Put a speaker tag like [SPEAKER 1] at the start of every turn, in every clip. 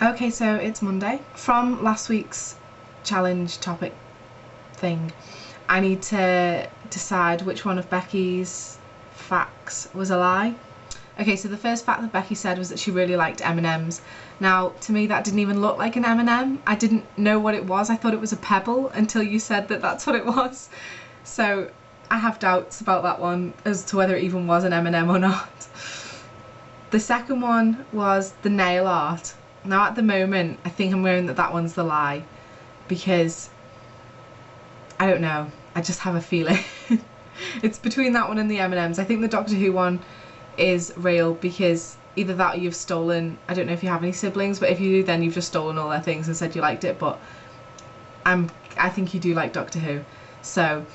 [SPEAKER 1] Okay, so it's Monday. From last week's challenge topic thing, I need to decide which one of Becky's facts was a lie. Okay, so the first fact that Becky said was that she really liked M&Ms. Now, to me that didn't even look like an M&M. I didn't know what it was. I thought it was a pebble until you said that that's what it was. So I have doubts about that one as to whether it even was an M&M or not. The second one was the nail art. Now at the moment I think I'm going that one's the lie, because I don't know, I just have a feeling. It's between that one and the M&Ms. I think the Doctor Who one is real, because either that or you've stolen, I don't know if you have any siblings, but if you do then you've just stolen all their things and said you liked it. But I think you do like Doctor Who, so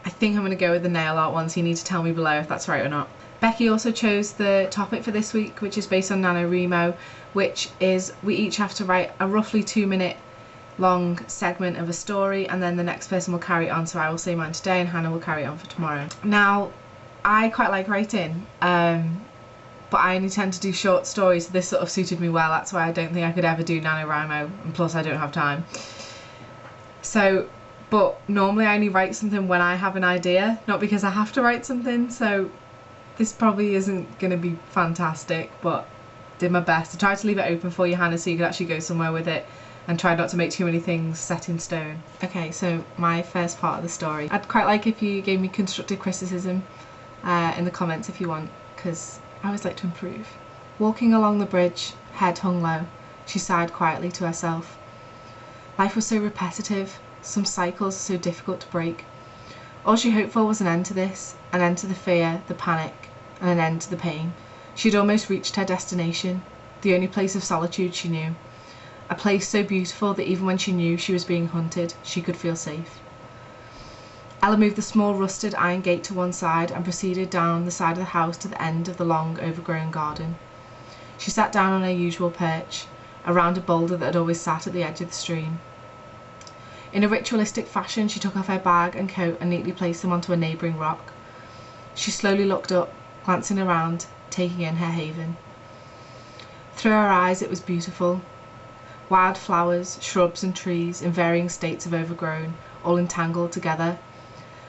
[SPEAKER 1] I think I'm going to go with the nail art one, so you need to tell me below if that's right or not. Becky also chose the topic for this week, which is based on NaNoWriMo, which is we each have to write a roughly 2-minute long segment of a story, and then the next person will carry it on. So I will say mine today and Hannah will carry it on for tomorrow. Now, I quite like writing, but I only tend to do short stories, so this sort of suited me well. That's why I don't think I could ever do NaNoWriMo, and plus I don't have time. So, but normally I only write something when I have an idea, not because I have to write something, so this probably isn't going to be fantastic, but did my best. I tried to leave it open for you, Hannah, so you could actually go somewhere with it, and tried not to make too many things set in stone. Okay, so my first part of the story. I'd quite like if you gave me constructive criticism in the comments if you want, because I always like to improve. Walking along the bridge, head hung low, she sighed quietly to herself. Life was so repetitive, some cycles so difficult to break. All she hoped for was an end to this, an end to the fear, the panic, and an end to the pain. She had almost reached her destination, the only place of solitude she knew. A place so beautiful that even when she knew she was being hunted, she could feel safe. Ella moved the small rusted iron gate to one side and proceeded down the side of the house to the end of the long overgrown garden. She sat down on her usual perch, around a boulder that had always sat at the edge of the stream. In a ritualistic fashion, she took off her bag and coat and neatly placed them onto a neighbouring rock. She slowly looked up, glancing around, taking in her haven. Through her eyes it was beautiful. Wild flowers, shrubs and trees in varying states of overgrown, all entangled together.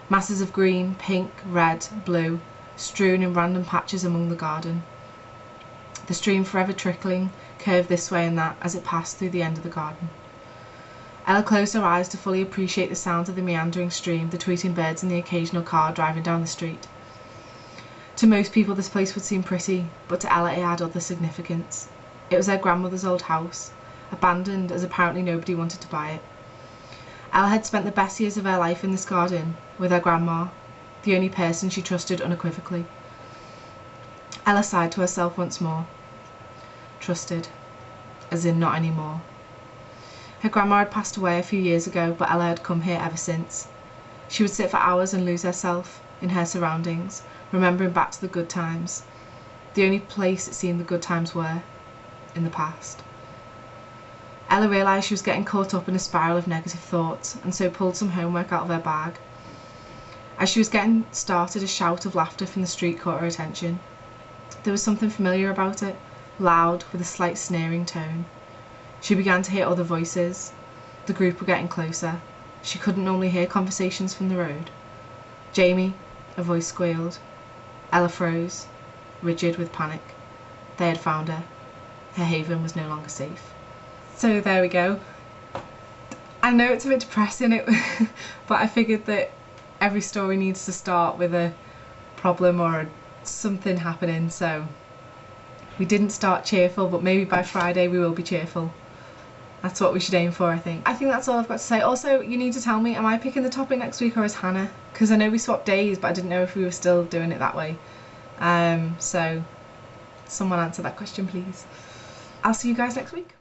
[SPEAKER 1] Masses of green, pink, red, blue, strewn in random patches among the garden. The stream, forever trickling, curved this way and that as it passed through the end of the garden. Ella closed her eyes to fully appreciate the sounds of the meandering stream, the tweeting birds and the occasional car driving down the street. To most people this place would seem pretty, but to Ella it had other significance. It was her grandmother's old house, abandoned as apparently nobody wanted to buy it. Ella had spent the best years of her life in this garden with her grandma, the only person she trusted unequivocally. Ella sighed to herself once more. Trusted, as in not anymore. Her grandma had passed away a few years ago, but Ella had come here ever since. She would sit for hours and lose herself in her surroundings, remembering back to the good times, the only place it seemed the good times were, in the past. Ella realised she was getting caught up in a spiral of negative thoughts, and so pulled some homework out of her bag. As she was getting started, a shout of laughter from the street caught her attention. There was something familiar about it, loud, with a slight sneering tone. She began to hear other voices. The group were getting closer. She couldn't normally hear conversations from the road. "Jamie," a voice squealed. Ella froze, rigid with panic. They had found her. Her haven was no longer safe. So there we go. I know it's a bit depressing, but I figured that every story needs to start with a problem or something happening, so we didn't start cheerful, but maybe by Friday we will be cheerful. That's what we should aim for, I think. I think that's all I've got to say. Also, you need to tell me, am I picking the topic next week or is Hannah? Because I know we swapped days, but I didn't know if we were still doing it that way. So someone answer that question, please. I'll see you guys next week.